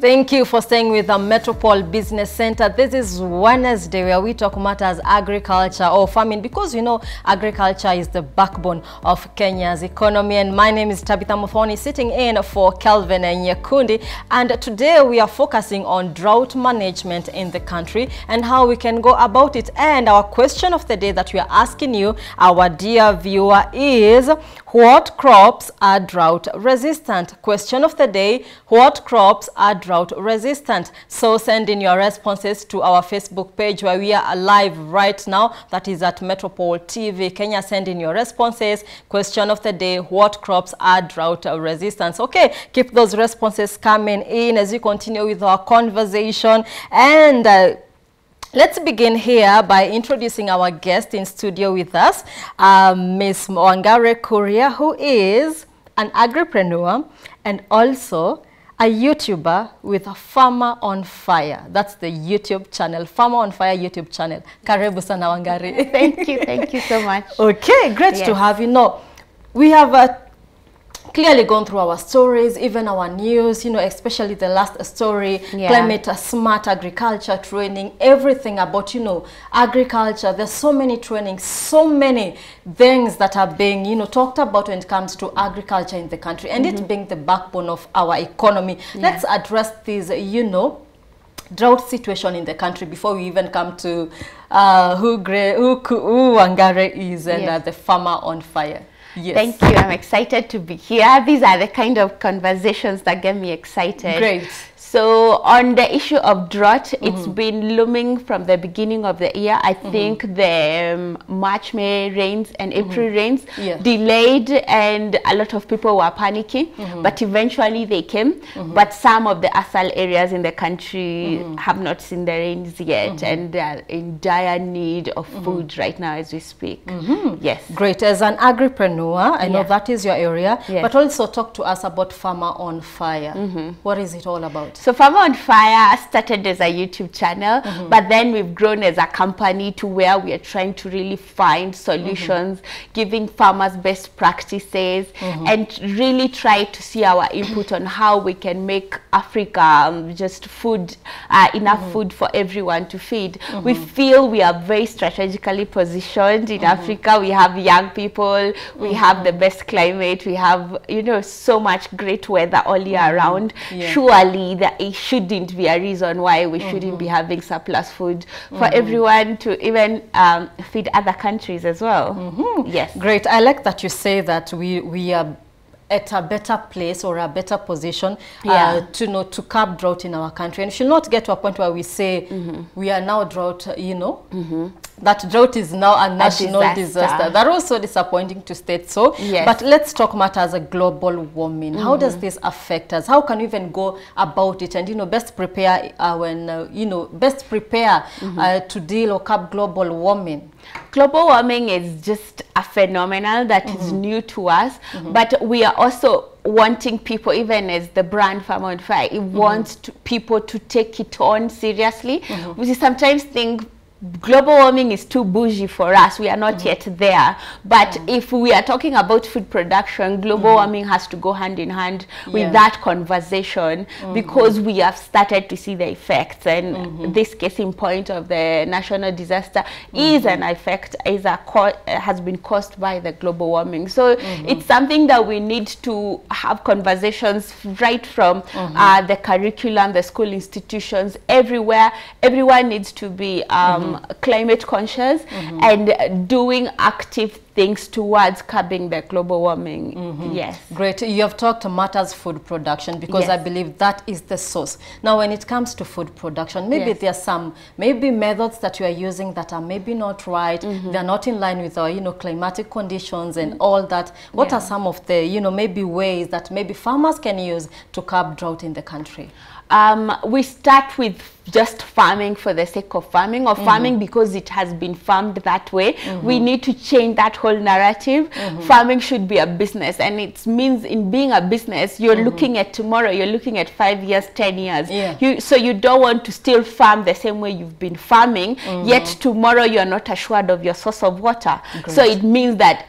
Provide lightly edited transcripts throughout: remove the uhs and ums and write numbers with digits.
Thank you for staying with the Metropole Business Center. This is Wednesday where we talk matters agriculture or farming, because you know agriculture is the backbone of Kenya's economy. And my name is Tabitha Muthoni, sitting in for Kelvin and Nyekundi. And today we are focusing on drought management in the country and how we can go about it. And our question of the day that we are asking you, our dear viewer, is what crops are drought resistant? Question of the day, what crops are drought resistant? So send in your responses to our Facebook page where we are live right now. That is at Metropole TV Kenya. Send in your responses. Question of the day, what crops are drought resistant? Okay, keep those responses coming in as we continue with our conversation. And let's begin here by introducing our guest in studio with us, Ms. Wangare Kuria, who is an agripreneur and also a YouTuber with a Farmer on Fire. That's the YouTube channel, Farmer on Fire YouTube channel. Karibu sana Wangare. Thank you so much. Okay, great to have you. Now, we have clearly gone through our stories, even our news, you know, especially the last story, climate smart agriculture training, everything about, you know, agriculture. There's so many trainings, so many things that are being, you know, talked about when it comes to agriculture in the country, and it being the backbone of our economy. Let's address this, you know, drought situation in the country before we even come to who Wangare is and the Farmer on Fire. Yes. Thank you. I'm excited to be here. These are the kind of conversations that get me excited. Great. So on the issue of drought, it's been looming from the beginning of the year. I think the March, May rains and April rains delayed, and a lot of people were panicking, but eventually they came. But some of the ASAL areas in the country have not seen the rains yet, and they are in dire need of food right now as we speak. Yes. Great. As an agripreneur, I know that is your area, but also talk to us about Farmer on Fire. What is it all about? So Farmer on Fire started as a YouTube channel, but then we've grown as a company to where we are trying to really find solutions, giving farmers best practices, and really try to see our input on how we can make Africa just food, enough food for everyone to feed. We feel we are very strategically positioned in Africa. We have young people, we have the best climate, we have, you know, so much great weather all year around. Surely it shouldn't be a reason why we shouldn't be having surplus food for everyone to even feed other countries as well. Yes. Great. I like that you say that we are at a better place or a better position to curb drought in our country, and should not get to a point where we say we are now drought, you know, that drought is now a national disaster. That was so disappointing to state so. But let's talk matters of global warming. How does this affect us? How can we even go about it and, you know, best prepare to deal or curb global warming? Global warming is just a phenomenon that is new to us, but we are also wanting people, even as the brand Farmer on Fire, it wants people to take it on seriously. We sometimes think global warming is too bougie for us. We are not yet there. But if we are talking about food production, global warming has to go hand in hand with that conversation, because we have started to see the effects. And this case in point of the national disaster is an effect, has been caused by the global warming. So it's something that we need to have conversations right from the curriculum, the school institutions, everywhere. Everyone needs to be climate conscious and doing active things towards curbing the global warming. Yes. Great. You have talked matters food production, because I believe that is the source. Now, when it comes to food production, maybe there are some methods that you are using that are maybe not right. They're not in line with our, you know, climatic conditions and all that. What are some of the, you know, maybe ways that maybe farmers can use to curb drought in the country? We start with just farming for the sake of farming, or farming because it has been farmed that way. We need to change that whole narrative. Farming should be a business, and it means in being a business, you're looking at tomorrow, you're looking at 5 years, 10 years. So you don't want to still farm the same way you've been farming, yet tomorrow you're not assured of your source of water. So it means that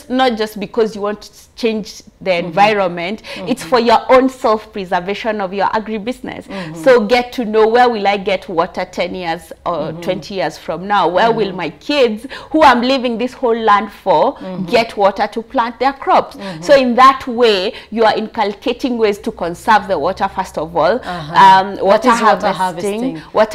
not just because you want to change the environment, it's for your own self-preservation of your agribusiness. So get to know, where will I get water 10 years or 20 years from now? Where will my kids, who I'm leaving this whole land for, get water to plant their crops? So in that way, you are inculcating ways to conserve the water, first of all. Water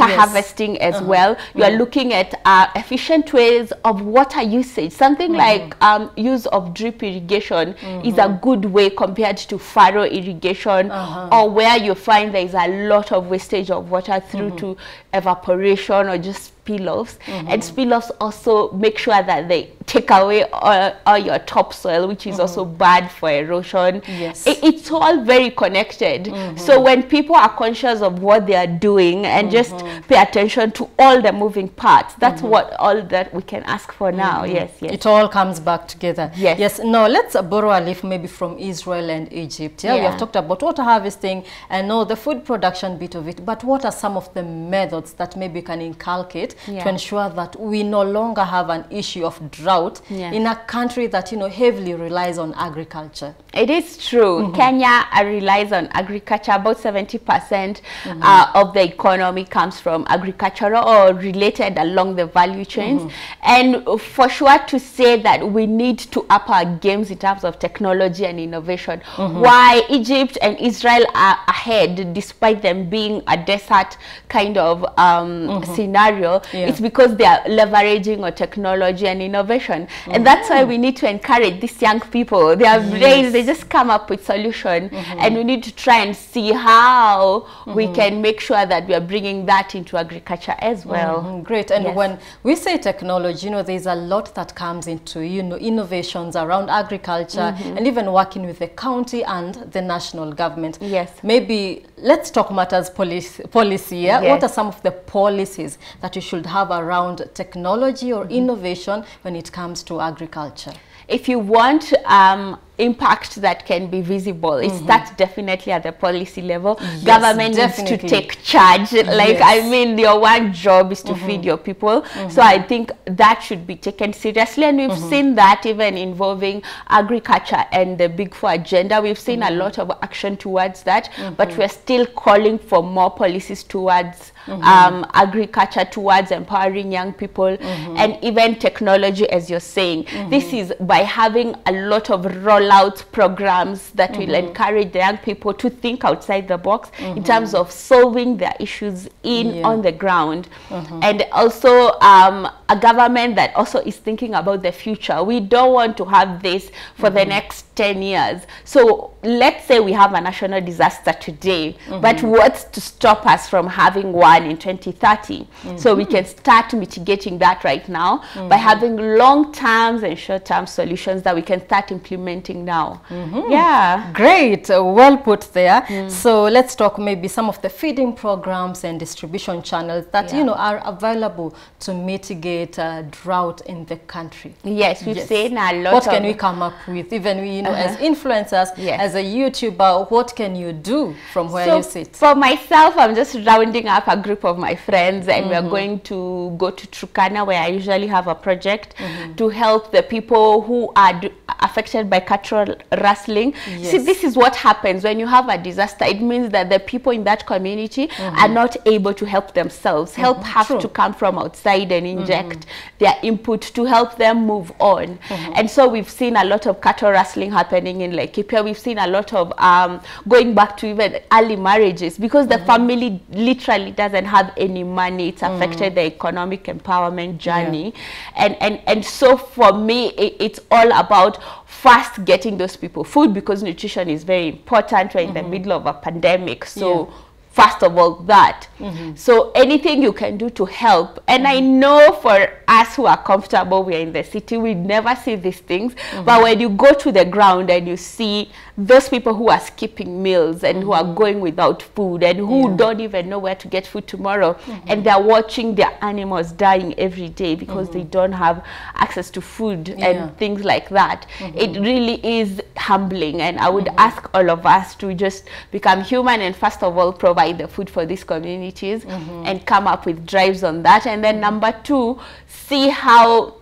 harvesting as well. You are looking at efficient ways of water usage. Something like use of drip irrigation is a good way compared to furrow irrigation, or where you find there is a lot of wastage of water through to evaporation or just spill-offs. And spill-offs also make sure that they take away all your topsoil, which is also bad for erosion. It's all very connected. So when people are conscious of what they are doing and just pay attention to all the moving parts, that's all that we can ask for now. It all comes back together. Now let's borrow a leaf maybe from Israel and Egypt. We have talked about water harvesting and know the food production bit of it, but what are some of the methods that maybe can inculcate to ensure that we no longer have an issue of drought in a country that heavily relies on agriculture? It is true. Kenya relies on agriculture. About 70% of the economy comes from agricultural or related along the value chains. And for sure to say that we need to up our games in terms of technology and innovation. Why Egypt and Israel are ahead despite them being a desert kind of scenario, it's because they are leveraging on technology and innovation. And that's why we need to encourage these young people. They are raised, they just come up with solutions, and we need to try and see how we can make sure that we are bringing that into agriculture as well. Great. And when we say technology, there's a lot that comes into innovations around agriculture and even working with the county and the national government. Maybe let's talk matters policy. What are some of the policies that you should have around technology or innovation when it comes to agriculture? If you want impact that can be visible, it starts definitely at the policy level. Government needs to take charge. I mean, your one job is to feed your people. So I think that should be taken seriously, and we've seen that even involving agriculture and the Big Four agenda. We've seen a lot of action towards that, but we're still calling for more policies towards agriculture, towards empowering young people, and even technology, as you're saying. This is by having a lot of rollout programs that will encourage the young people to think outside the box in terms of solving their issues on the ground. And also a government that also is thinking about the future. We don't want to have this for the next 10 years. So let's say we have a national disaster today, but what's to stop us from having one in 2030? So we can start mitigating that right now by having long-term and short-term solutions that we can start implementing now. Great. Well put there. So let's talk maybe some of the feeding programs and distribution channels that are available to mitigate drought in the country. We've seen a lot. What can we come up with, even as influencers, as a YouTuber? What can you do from where you sit? For myself, I'm just rounding up a group of my friends, and we're going to go to Turkana, where I usually have a project to help the people who are affected by cattle rustling. See, this is what happens when you have a disaster. It means that the people in that community are not able to help themselves. Help has to come from outside and inject their input to help them move on. And so we've seen a lot of cattle rustling happening in Laikipia. We've seen a lot of going back to even early marriages, because the family literally doesn't have any money. It's affected the economic empowerment journey. And so for me, it's all about first getting those people food, because nutrition is very important. We're in the middle of a pandemic, so first of all that. So anything you can do to help. And I know for us who are comfortable, we're in the city, we never see these things, but when you go to the ground and you see those people who are skipping meals and who are going without food and who don't even know where to get food tomorrow, and they're watching their animals dying every day because they don't have access to food and things like that. It really is humbling, and I would ask all of us to just become human and first of all provide the food for these communities and come up with drives on that. And then number two, see how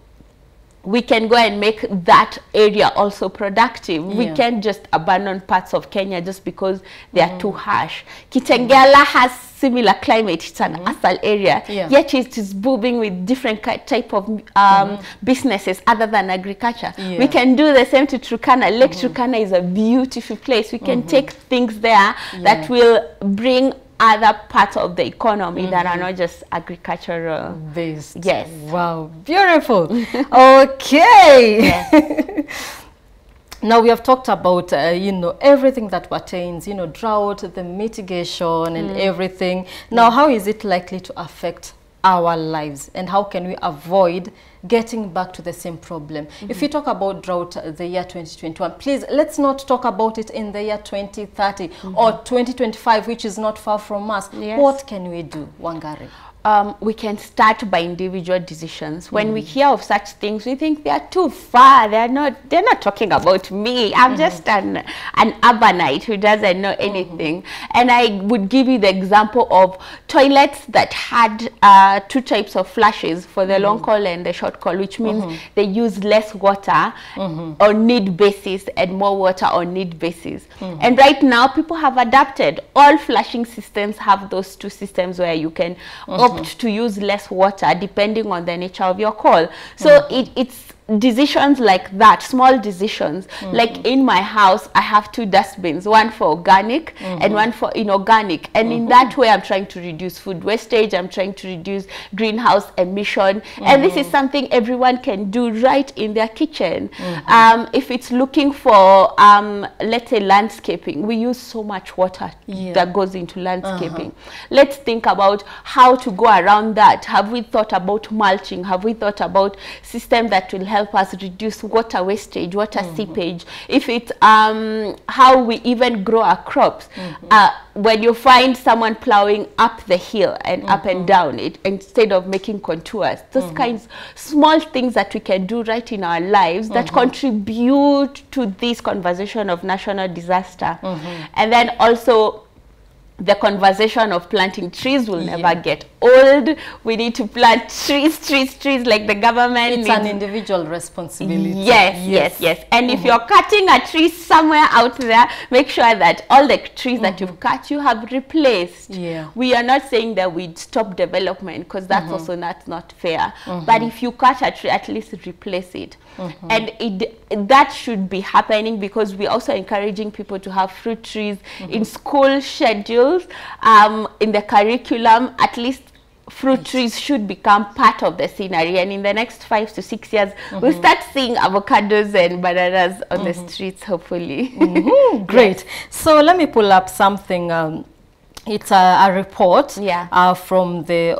we can go and make that area also productive. We can't just abandon parts of Kenya just because they are too harsh. Kitengela has similar climate. It's an asal area, yet it is booming with different type of businesses other than agriculture. We can do the same to Turkana. Lake Turkana is a beautiful place. We can take things there that will bring other parts of the economy that are not just agricultural based. Yes. Wow, beautiful. Okay. Now we have talked about you know, everything that pertains, you know, drought, the mitigation and everything. Now how is it likely to affect our lives, and how can we avoid getting back to the same problem? If we talk about drought the year 2021, please let's not talk about it in the year 2030 or 2025, which is not far from us. What can we do, Wangari? We can start by individual decisions. When we hear of such things, we think they are too far. They're not talking about me. I'm just an urbanite who doesn't know anything. And I would give you the example of toilets that had two types of flushes for the long call and the short call, which means they use less water on need basis and more water on need basis. And right now, people have adapted. All flushing systems have those two systems where you can opt to use less water depending on the nature of your call. So it's decisions like that, small decisions. Like in my house, I have two dustbins, one for organic and one for inorganic. And in that way, I'm trying to reduce food wastage. I'm trying to reduce greenhouse emission. And this is something everyone can do right in their kitchen. If it's looking for, let's say, landscaping, we use so much water that goes into landscaping. Let's think about how to go around that. Have we thought about mulching? Have we thought about systems that will help us reduce water wastage, water seepage? If it's how we even grow our crops. When you find someone plowing up the hill and up and down it, instead of making contours, those kinds small things that we can do right in our lives that contribute to this conversation of national disaster. And then also the conversation of planting trees will never get old. We need to plant trees like the government. It's an individual responsibility. Yes. And if you're cutting a tree somewhere out there, make sure that all the trees that you've cut, you have replaced. We are not saying that we'd stop development, because that's also not fair. But if you cut a tree, at least replace it. And that should be happening, because we're also encouraging people to have fruit trees in school schedules, in the curriculum. At least fruit trees should become part of the scenery, and in the next 5 to 6 years we'll start seeing avocados and bananas on the streets, hopefully. Great. So let me pull up something. It's a report from the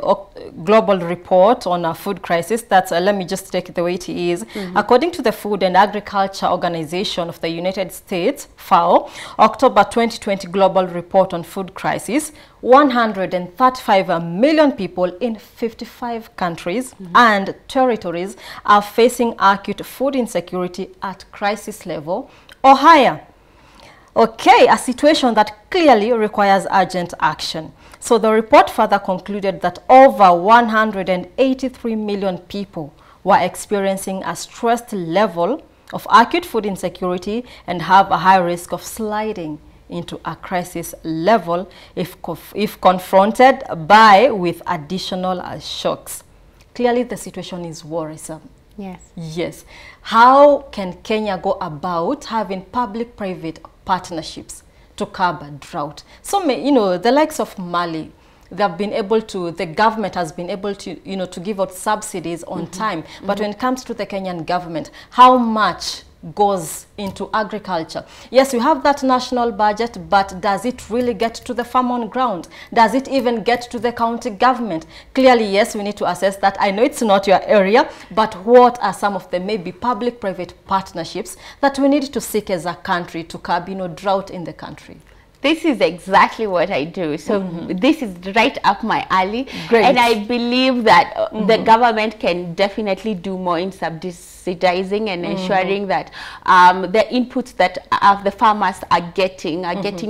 global report on a food crisis. That's let me just take it the way it is. According to the Food and Agriculture Organization of the United States, FAO, October 2020 global report on food crisis, 135 million people in 55 countries and territories are facing acute food insecurity at crisis level or higher. Okay, a situation that clearly requires urgent action. So the report further concluded that over 183 million people were experiencing a stressed level of acute food insecurity and have a high risk of sliding into a crisis level if confronted with additional shocks. Clearly the situation is worrisome. Yes. How can Kenya go about having public-private partnerships to curb drought? So, you know, the likes of Mali, they have been able to, the government has been able to, you know, to give out subsidies on time. But when it comes to the Kenyan government, how much goes into agriculture. Yes, we have that national budget, but does it really get to the farm on ground? Does it even get to the county government? Clearly, yes, we need to assess that. I know it's not your area, but what are some of the maybe public-private partnerships that we need to seek as a country to curb, drought in the country? This is exactly what I do. So this is right up my alley. Great. And I believe that the government can definitely do more in subsidizing and ensuring that the inputs that the farmers are getting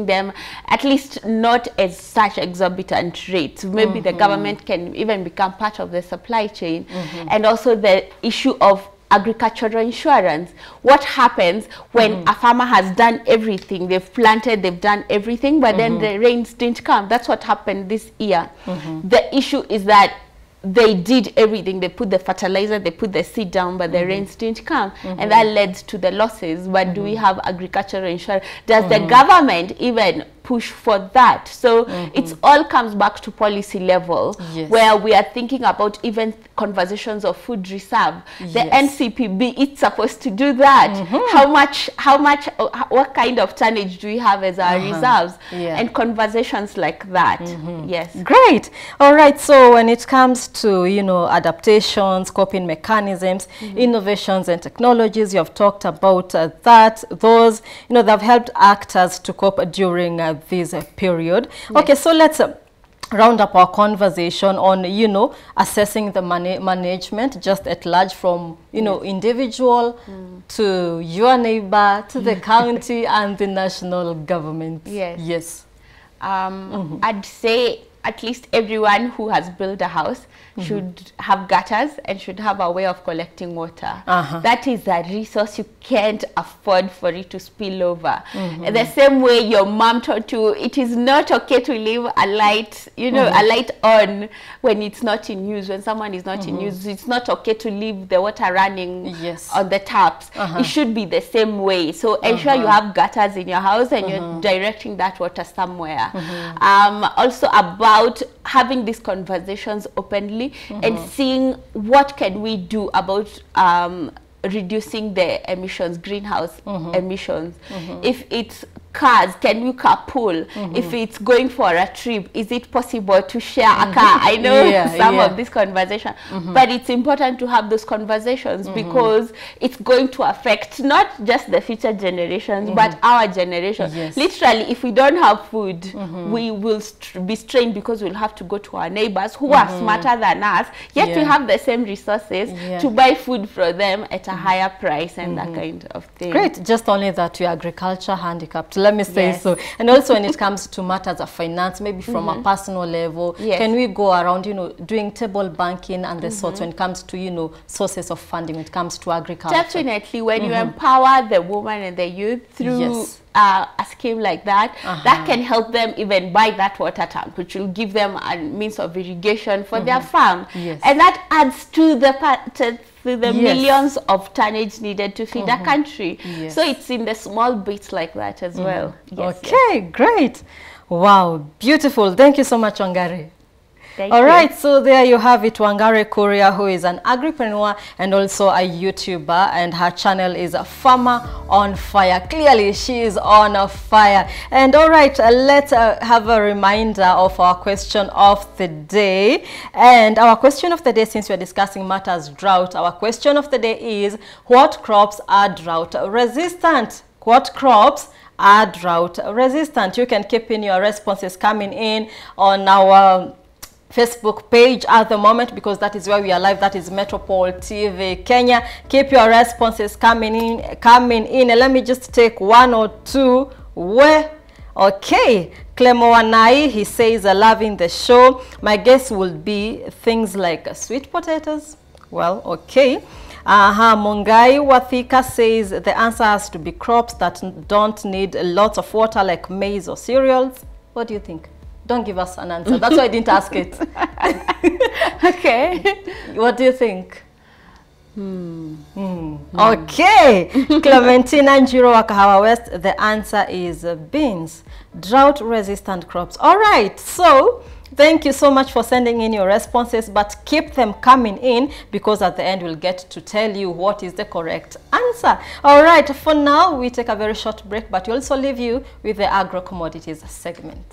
them at least not as such exorbitant rates. Maybe the government can even become part of the supply chain. And also the issue of agricultural insurance. What happens when a farmer has done everything, they've planted, they've done everything, but then the rains didn't come? That's what happened this year. The issue is that they did everything. They put the fertilizer, they put the seed down, but the rains didn't come, and that led to the losses. But do we have agricultural insurance? Does the government even push for that? So it all comes back to policy level, where we are thinking about even conversations of food reserve. The NCPB, it's supposed to do that. What kind of tonnage do we have as our reserves? And conversations like that. Yes. Great. All right. So when it comes to, adaptations, coping mechanisms, innovations and technologies, you have talked about that. Those, they've helped actors to cope during this period. Okay, so let's round up our conversation on, assessing the management just at large, from, individual to your neighbor, to the county and the national government. Yes. I'd say at least everyone who has built a house should have gutters and should have a way of collecting water. That is a resource you can't afford for it to spill over. The same way your mom taught you, it is not okay to leave a light, a light on when it's not in use. When someone is not in use, it's not okay to leave the water running on the taps. It should be the same way. So ensure you have gutters in your house and you're directing that water somewhere. Also about having these conversations openly and seeing what can we do about reducing the emissions, greenhouse emissions. If it's cars, can we carpool? If it's going for a trip, is it possible to share a car? I know some of this conversation, but it's important to have those conversations because it's going to affect not just the future generations, but our generation. Literally, if we don't have food, we will be strained because we'll have to go to our neighbors who are smarter than us, yet we have the same resources to buy food for them at a higher price and that kind of thing. Great. Just only that we are agriculture handicapped, let me say so. And also when it comes to matters of finance, maybe from a personal level, can we go around, doing table banking and the sorts when it comes to, sources of funding when it comes to agriculture? Definitely. When you empower the woman and the youth through a scheme like that, that can help them even buy that water tank, which will give them a means of irrigation for their farm. And that adds to the millions of tonnage needed to feed a country. So it's in the small bits like that as well. Great. Wow, beautiful. Thank you so much, Wangari. All right, so there you have it, Wangari Kuria, who is an agripreneur and also a YouTuber, and her channel is Farmer on Fire. Clearly, she is on fire. And all right, let's have a reminder of our question of the day. And our question of the day, since we're discussing matters drought, our question of the day is, what crops are drought resistant? What crops are drought resistant? You can keep in your responses coming in on our Facebook page at the moment, because that is where we are live. That is Metropole TV Kenya. Keep your responses coming in. And let me just take one or two. Okay, Clemo Wanai, he says, loving the show. My guess would be things like sweet potatoes. Well, okay. Mungai Wathika says the answer has to be crops that don't need lots of water, like maize or cereals. What do you think? Don't give us an answer. That's why I didn't ask it. Okay. What do you think? Okay. Clementina Njiro Wakahawa West, the answer is beans. Drought resistant crops. All right. So Thank you so much for sending in your responses, but keep them coming in, because at the end we'll get to tell you what is the correct answer. All right, for now we take a very short break, but we also leave you with the agro commodities segment.